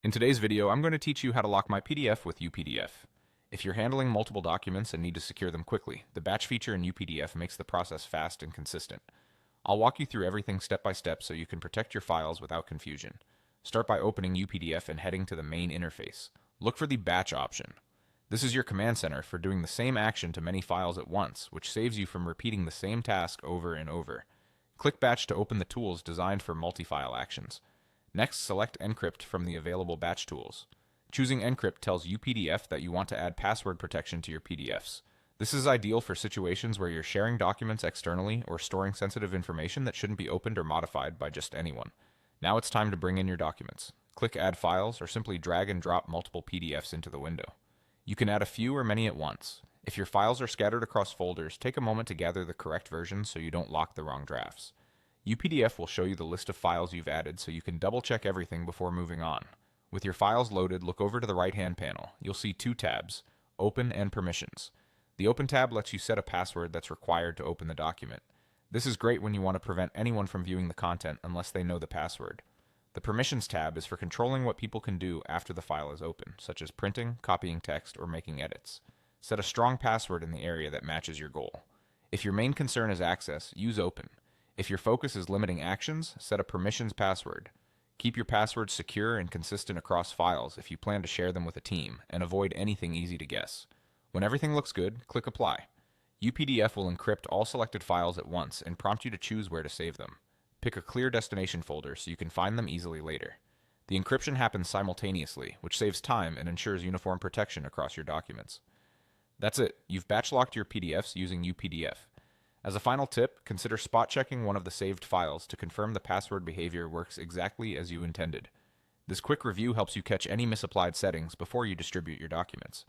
In today's video, I'm going to teach you how to lock my PDF with UPDF. If you're handling multiple documents and need to secure them quickly, the batch feature in UPDF makes the process fast and consistent. I'll walk you through everything step by step so you can protect your files without confusion. Start by opening UPDF and heading to the main interface. Look for the batch option. This is your command center for doing the same action to many files at once, which saves you from repeating the same task over and over. Click Batch to open the tools designed for multi-file actions. Next, select encrypt from the available batch tools. Choosing encrypt tells UPDF that you want to add password protection to your PDFs. This is ideal for situations where you're sharing documents externally or storing sensitive information that shouldn't be opened or modified by just anyone. Now it's time to bring in your documents. Click Add Files or simply drag and drop multiple PDFs into the window. You can add a few or many at once. If your files are scattered across folders, take a moment to gather the correct version so you don't lock the wrong drafts. UPDF will show you the list of files you've added so you can double-check everything before moving on. With your files loaded, look over to the right-hand panel. You'll see two tabs, Open and Permissions. The Open tab lets you set a password that's required to open the document. This is great when you want to prevent anyone from viewing the content unless they know the password. The Permissions tab is for controlling what people can do after the file is open, such as printing, copying text, or making edits. Set a strong password in the area that matches your goal. If your main concern is access, use Open. If your focus is limiting actions, set a permissions password. Keep your passwords secure and consistent across files if you plan to share them with a team, and avoid anything easy to guess. When everything looks good, click Apply. UPDF will encrypt all selected files at once and prompt you to choose where to save them. Pick a clear destination folder so you can find them easily later. The encryption happens simultaneously, which saves time and ensures uniform protection across your documents. That's it. You've batch locked your PDFs using UPDF. As a final tip, consider spot checking one of the saved files to confirm the password behavior works exactly as you intended. This quick review helps you catch any misapplied settings before you distribute your documents.